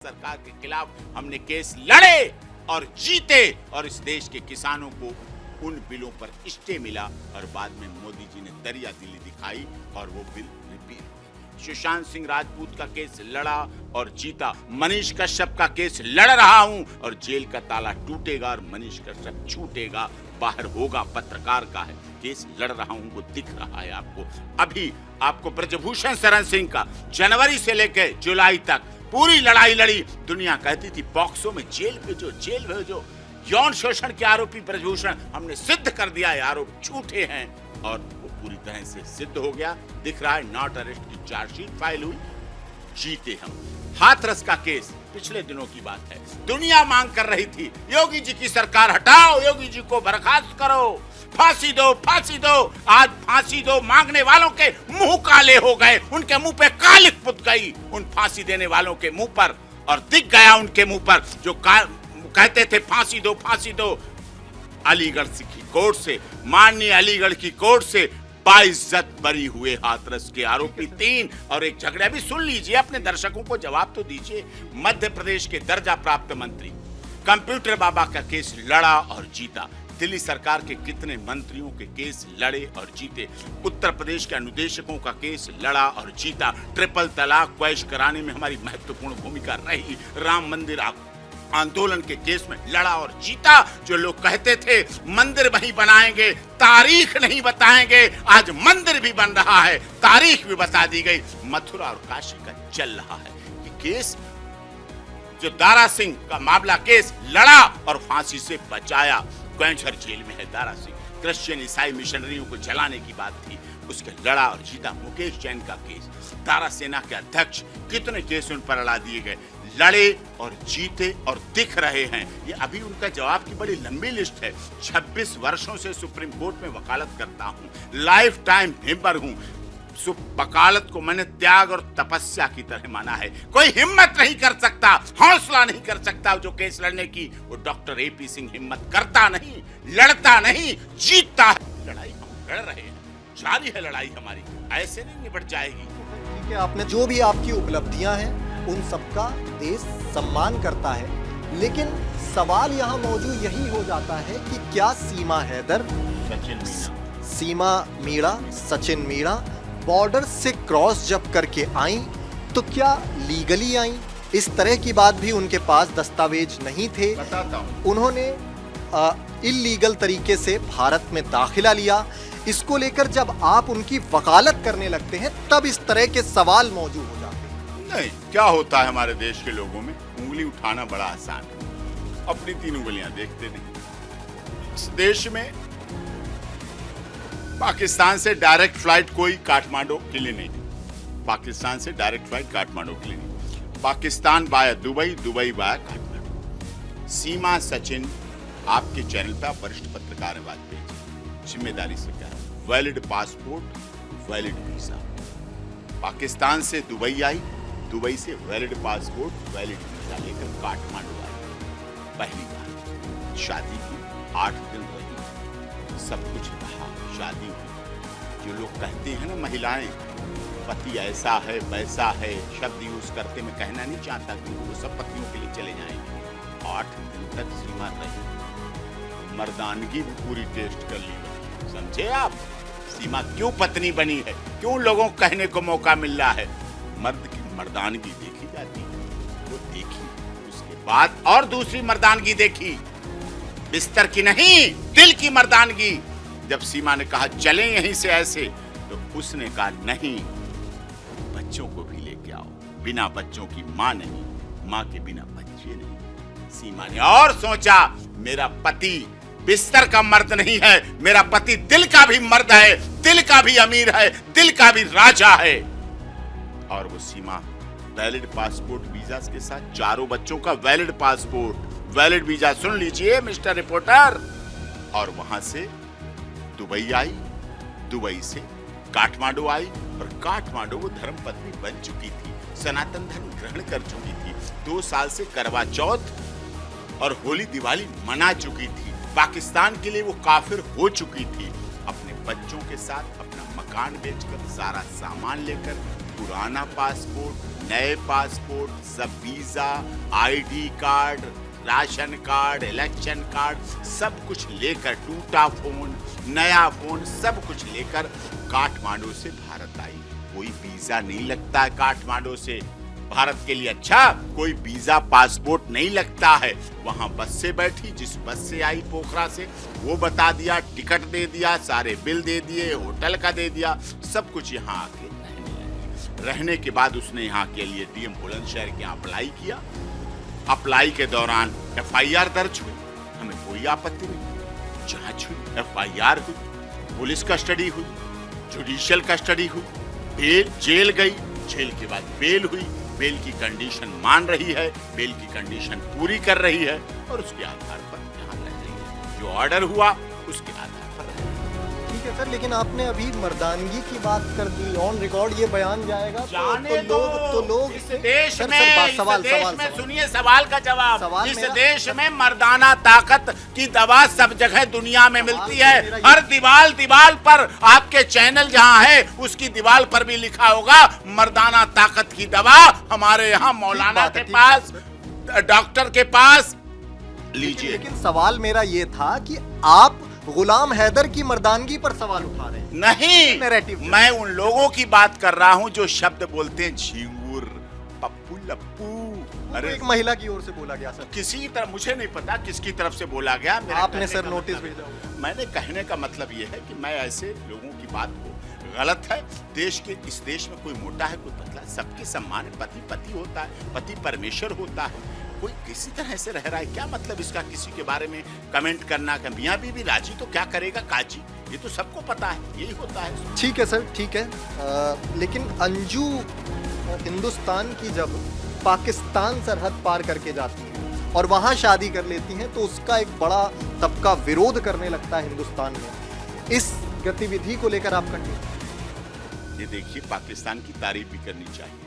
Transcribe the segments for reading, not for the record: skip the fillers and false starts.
सरकार के खिलाफ हमने केस लड़े और जीते और इस देश के किसानों को उन बिलों पर स्टे मिला और बाद में मोदी जी ने दरिया दिली दिखाई और वो बिल रिपील हुए। सुशांत सिंह राजपूत का केस लड़ा और जीता। मनीष कश्यप का केस लड़ रहा हूं और जेल का ताला टूटेगा और मनीष कश्यप छूटेगा, बाहर होगा। पत्रकार का है केस लड़ रहा हूं, वो दिख रहा है आपको। अभी आपको ब्रजभूषण शरण सिंह का जनवरी से लेकर जुलाई तक पूरी लड़ाई लड़ी। दुनिया कहती थी पॉक्सो में जेल भेजो, जेल भेजो। यौन शोषण के आरोपी ब्रजभूषण, हमने सिद्ध कर दिया है आरोप झूठे हैं और वो पूरी तरह से सिद्ध हो गया। दिख रहा है नॉट अरेस्ट की चार्जशीट फाइल हुई, जीते हम। हाथरस का केस पिछले दिनों की बात है। दुनिया मांग कर रही थी योगी जी की सरकार हटाओ, योगी जी को बर्खास्त करो, फांसी दो, फांसी दो। आज फांसी दो मांगने वालों के मुंह काले हो गए, उनके मुंह पे कालिक पुत गई उन फांसी देने वालों के मुंह पर, और दिख गया उनके मुंह पर जो कहते थे फांसी दो, फांसी दो। अलीगढ़ की कोर्ट से, माननीय अलीगढ़ की कोर्ट से बाइज्जत बरी हुए हाथरस के आरोपी 3 और एक झगड़ा। भी सुन लीजिए, अपने दर्शकों को जवाब तो दीजिए। मध्य प्रदेश के दर्जा प्राप्त मंत्री कंप्यूटर बाबा का केस लड़ा और जीता। दिल्ली सरकार के कितने मंत्रियों के केस लड़े और जीते। उत्तर प्रदेश के अनुदेशकों का केस लड़ा और जीता। ट्रिपल तलाक वैश कराने में हमारी महत्वपूर्ण भूमिका रही। राम मंदिर आंदोलन के केस में लड़ा और जीता। जो लोग कहते थे मंदिर वहीं बनाएंगे, तारीख नहीं बताएंगे, आज मंदिर भी बन रहा है, तारीख भी बता दी गई। मथुरा और काशी का चल रहा है ये केस। जो दारा सिंह का मामला केस लड़ा और फांसी से बचाया। क्वेंझर जेल में है दारा सिंह। क्रिश्चियन ईसाई मिशनरियों को जलाने की बात थी, उसके लड़ा और जीता। मुकेश जैन का केस, दारा सेना के अध्यक्ष, कितने केस उन पर लड़ा दिए गए, लड़े और जीते और दिख रहे हैं। ये अभी उनका जवाब की बड़ी लंबी लिस्ट है। 26 वर्षों से सुप्रीम कोर्ट में वकालत करता हूँ, लाइफ टाइम मेंबर हूँ। वकालत को मैंने त्याग और तपस्या की तरह माना है। कोई हिम्मत नहीं कर सकता, हौसला नहीं कर सकता जो केस लड़ने की। वो डॉक्टर एपी सिंह हिम्मत करता नहीं, लड़ता नहीं, जीतता है। लड़ाई हम लड़ रहे हैं, जारी है लड़ाई हमारी, ऐसे नहीं निपट जाएगी। ठीक है, आपने जो भी आपकी उपलब्धियां हैं उन सबका देश सम्मान करता है, लेकिन सवाल यहाँ मौजूद यही हो जाता है कि क्या सीमा हैदर, सीमा मीणा, सचिन मीणा बॉर्डर से क्रॉस जब करके आई तो क्या लीगली आई? इस तरह की बात भी उनके पास दस्तावेज नहीं थे। बताता हूं। उन्होंने इल्लीगल तरीके से भारत में दाखिला लिया। इसको लेकर जब आप उनकी वकालत करने लगते हैं तब इस तरह के सवाल मौजूद हो जाते हैं। नहीं, क्या होता है हमारे देश के लोगों में, उंगली उठाना बड़ा आसान है, अपनी 3 उंगलियां देखते नहीं। इस देश में पाकिस्तान से डायरेक्ट फ्लाइट कोई काठमांडू के लिए नहीं। पाकिस्तान से डायरेक्ट फ्लाइट काठमांडू के लिए नहीं। पाकिस्तान बाया दुबई, दुबई बाया काठमांडू। सीमा सचिन आपके चैनल पे, आप वरिष्ठ पत्रकार हैं, वाजपेयी जिम्मेदारी से क्या है, valid passport, valid visa. Pakistan से दुबई आई, दुबई से वैलिड पासपोर्ट, वैलिड वीजा लेकर काठमांडू आई। पहली बार शादी की, 8 दिन रही, सब कुछ रहा, शादी हुई। जो लोग कहते हैं ना महिलाएं पति ऐसा है वैसा है, शब्द यूज करते, मैं कहना नहीं चाहता क्योंकि वो सब पतियों के लिए चले जाएंगे। 8 दिन तक सीमा रही, मर्दानगी भी पूरी टेस्ट कर ली। समझे आप सीमा क्यों पत्नी बनी है, क्यों लोगों को कहने को मौका मिल रहा है। मर्द की मर्दानगी देखी जाती है, वो देखी। उसके बाद और दूसरी मर्दानगी देखी, बिस्तर की नहीं, दिल की मर्दानगी। जब सीमा ने कहा चलें यहीं से ऐसे, तो उसने कहा नहीं, बच्चों को भी लेके आओ। बिना बच्चों की माँ नहीं, माँ के बिना बच्चे नहीं। सीमा ने और सोचा, मेरा पति बिस्तर का मर्द नहीं है, मेरा पति दिल का भी मर्द है, दिल का भी अमीर है, दिल का भी राजा है। और वो सीमा वैलिड पासपोर्ट वीजा के साथ 4 बच्चों का वैलिड पासपोर्ट, वैलिड वीजा, सुन लीजिए मिस्टर रिपोर्टर। और वहां से दुबई आई, दुबई से काठमांडू आई, और काठमांडू वो धर्मपत्नी बन चुकी थी, सनातन धर्म ग्रहण कर चुकी थी, 2 साल से करवा चौथ और होली दिवाली मना चुकी थी। पाकिस्तान के लिए वो काफिर हो चुकी थी। अपने बच्चों के साथ अपना मकान बेचकर, सारा सामान लेकर, पुराना पासपोर्ट, नए पासपोर्ट, सब visa, ID card, ration card, election card, सब कुछ लेकर, टूटा फोन, नया फोन, सब कुछ लेकर काठमांडू से भारत आई। कोई वीजा नहीं लगता है काठमांडू से भारत के लिए। अच्छा, कोई वीजा पासपोर्ट नहीं लगता है। वहां बस से बैठी, जिस बस से आई पोखरा से, वो बता दिया, टिकट दे दिया, सारे बिल दे दिए, होटल का दे दिया, सब कुछ यहाँ आके रहने लगी। रहने के बाद उसने यहाँ के लिए डीएम बुलंदशहर के यहाँ अप्लाई किया। अप्लाई के दौरान एफआईआर दर्ज हुई, हमें कोई आपत्ति नहीं। जांच हुई, एफआईआर हुई, पुलिस कस्टडी हुई, जुडिशियल कस्टडी हुई, बेल, जेल गई, जेल के बाद बेल हुई, बेल की कंडीशन मान रही है, बेल की कंडीशन पूरी कर रही है और उसके आधार पर यहाँ रह रही है। जो ऑर्डर हुआ उसके आधार पर रह रही है। ठीक है सर, लेकिन आपने अभी मर्दानगी की बात कर दी, ऑन रिकॉर्ड ये बयान जाएगा जाने तो लोग इस देश सर, में, सर, इस सवाल, देश सवाल, में सवाल। सुनिए सवाल का जवाब। सवाल इस मेरा- देश में मर्दाना ताकत की दवा सब जगह दुनिया में मिलती है। मेरा ये- हर दीवाल पर, आपके चैनल जहां है उसकी दीवार पर भी लिखा होगा मर्दाना ताकत की दवा हमारे यहाँ मौलाना बात के है, ठीक पास, डॉक्टर के पास लीजिए। लेकिन सवाल मेरा ये था कि आप गुलाम हैदर की मर्दानगी पर सवाल उठा रहे हैं। नहीं, नैरेटिव मैं उन लोगों की बात कर रहा हूं जो शब्द बोलते हैं झिंगुर, पप्पू, लप्पू। अरे एक महिला की ओर से बोला गया सर। किसी तरफ, मुझे नहीं पता किसकी तरफ से बोला गया। मेरे आपने कहने सर का नोटिस मतलब- भेजा होगा। मैंने कहने का मतलब ये है कि मैं ऐसे लोगों की बात को, गलत है, इस देश में कोई मोटा है, कोई पतला, सबके सम्मान है। पति पति होता है, पति परमेश्वर होता है। कोई किसी तरह से रह रहा है, क्या मतलब इसका किसी के बारे में कमेंट करना? कि मियाँ बीवी राजी तो क्या करेगा काजी, ये तो सबको पता है, यही होता है। ठीक है सर, ठीक है। लेकिन अंजू हिंदुस्तान की जब पाकिस्तान सरहद पार करके जाती हैं और वहाँ शादी कर लेती हैं तो उसका एक बड़ा तबका विरोध करने लगता है हिंदुस्तान में। इस गतिविधि को लेकर आपका क्या? ये देखिए, पाकिस्तान की तारीफ भी करनी चाहिए।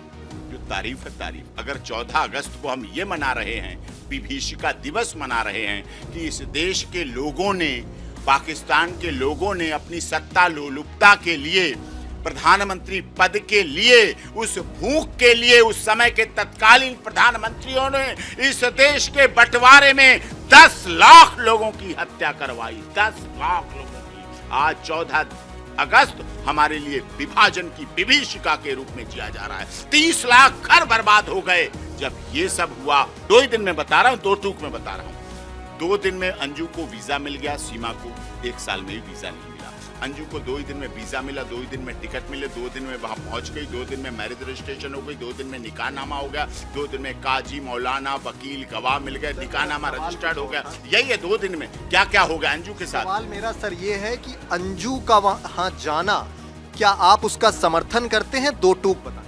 जो तारीफ है तारीफ। अगर 14 अगस्त को हम ये मना रहे हैं, विभीषिका दिवस मना रहे हैं कि इस देश के लोगों ने, पाकिस्तान के लोगों ने अपनी सत्ता लोलुपता के लिए, प्रधानमंत्री पद के लिए, उस भूख के लिए, उस समय के तत्कालीन प्रधानमंत्रियों ने इस देश के बंटवारे में 10 लाख लोगों की हत्या करवाई। 10 लाख लोगों की। आज 14 अगस्त हमारे लिए विभाजन की विभीषिका के रूप में जिया जा रहा है। 30 लाख घर बर्बाद हो गए। जब ये सब हुआ, 2 ही दिन में बता रहा हूं, 2 टूक में बता रहा हूं। 2 दिन में अंजू को वीजा मिल गया, सीमा को 1 साल में ही वीजा नहीं मिला। अंजू को 2 ही दिन में वीजा मिला, 2 ही दिन में टिकट मिले, 2 दिन में वहां पहुंच गई, 2 दिन में मैरिज रजिस्ट्रेशन हो गई, 2 दिन में निकाहनामा हो गया, 2 दिन में काजी, मौलाना, वकील, गवाह मिल गए, निकाहनामा रजिस्टर्ड हो गया। यही है 2 दिन में क्या क्या हो गया अंजू के साथ। सवाल मेरा सर ये है कि अंजू का वहां जाना, क्या आप उसका समर्थन करते हैं? 2 टूक बताएं।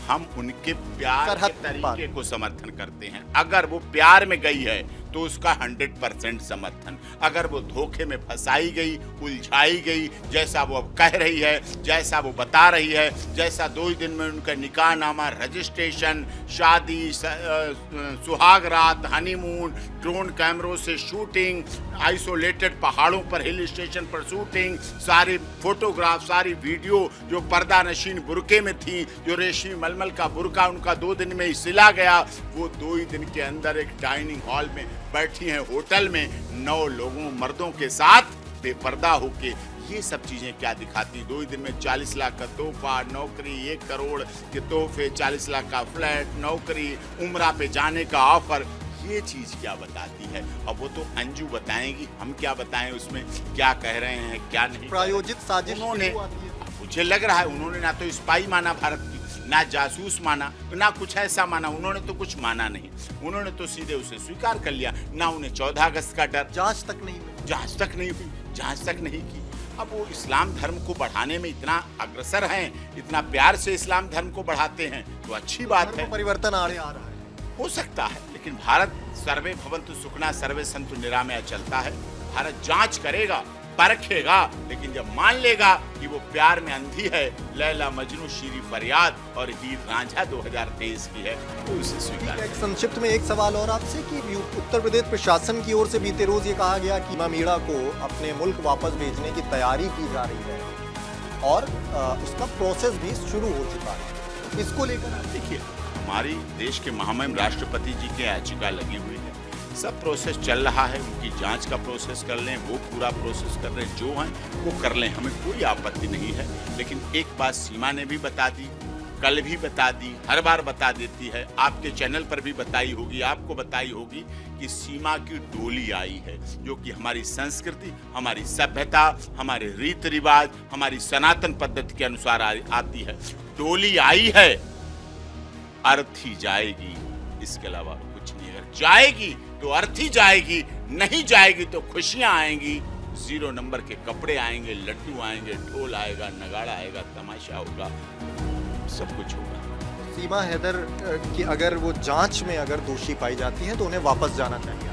हम उनके प्यार के सरहद तरीके पार। को समर्थन करते हैं। अगर वो प्यार में गई है तो उसका 100% समर्थन। अगर वो धोखे में फंसाई गई, उलझाई गई, जैसा वो अब कह रही है, जैसा वो बता रही है, जैसा 2 ही दिन में उनका निकाहनामा, रजिस्ट्रेशन, शादी, सुहाग रात, हनीमून, ड्रोन कैमरों से शूटिंग, आइसोलेटेड पहाड़ों पर, हिल स्टेशन पर शूटिंग, सारी फोटोग्राफ, सारी वीडियो जो पर्दा नशीन बुरके में थी, जो रेशमी मलमल का बुरका उनका 2 दिन में ही सिला गया, वो 2 ही दिन के अंदर एक डाइनिंग हॉल में बैठी हैं होटल में 9 लोगों, मर्दों के साथ बेपर्दा होके। ये सब चीजें क्या दिखाती? 2 ही दिन में 40 लाख का तोहफा, नौकरी, 1 करोड़ के तोहफे, 40 लाख का फ्लैट, नौकरी, उम्रा पे जाने का ऑफर। ये चीज क्या बताती है? अब वो तो अंजू बताएंगी, हम क्या बताएं उसमें क्या कह रहे हैं क्या नहीं। प्रायोजित साजिश उन्होंने, शुरू हुई है। मुझे लग रहा है उन्होंने ना तो स्पाई माना भारत की, ना जासूस माना, ना कुछ ऐसा माना। उन्होंने तो कुछ माना नहीं, उन्होंने तो सीधे उसे स्वीकार कर लिया। ना उन्हें 14 अगस्त का डर, जांच तक नहीं हुई। जांच तक नहीं हुई, जांच तक नहीं की। अब वो इस्लाम धर्म को बढ़ाने में इतना अग्रसर हैं, इतना प्यार से इस्लाम धर्म को बढ़ाते हैं, तो अच्छी बात है। परिवर्तन आड़े आ रहा है, हो सकता है, लेकिन भारत सर्वे भवन्तु सुखना सर्वे सन्तु निरामया चलता है। भारत जांच करेगा, परखेगा, लेकिन जब मान लेगा कि वो प्यार में अंधी है, लैला मजनू, शीरी फरियाद और हीर रांझा 2023 की है, तो उसे स्वीकार। एक संक्षिप्त में एक सवाल और आपसे कि उत्तर प्रदेश प्रशासन की ओर से बीते रोज ये कहा गया कि इमाम मीणा को अपने मुल्क वापस भेजने की तैयारी की जा रही है और उसका प्रोसेस भी शुरू हो चुका है। इसको लेकर देखिए, हमारी देश के महामहिम राष्ट्रपति जी की याचिका लगी हुई है, सब प्रोसेस चल रहा है, उनकी जांच का प्रोसेस कर लें, वो पूरा प्रोसेस कर लें, जो हैं वो कर लें, हमें कोई आपत्ति नहीं है। लेकिन एक बात सीमा ने भी बता दी, कल भी बता दी, हर बार बता देती है, आपके चैनल पर भी बताई होगी, आपको बताई होगी कि सीमा की डोली आई है, जो कि हमारी संस्कृति, हमारी सभ्यता, हमारे रीति रिवाज, हमारी सनातन पद्धति के अनुसार आती है। डोली आई है, अर्थी जाएगी, इसके अलावा कुछ नहीं। अगर जाएगी तो अर्थी जाएगी, नहीं जाएगी तो खुशियां आएंगी, 0 नंबर के कपड़े आएंगे, लड्डू आएंगे, ढोल आएगा, नगाड़ा आएगा, तमाशा होगा, सब कुछ होगा। सीमा हैदर की अगर वो जांच में अगर दोषी पाई जाती है तो उन्हें वापस जाना चाहिए।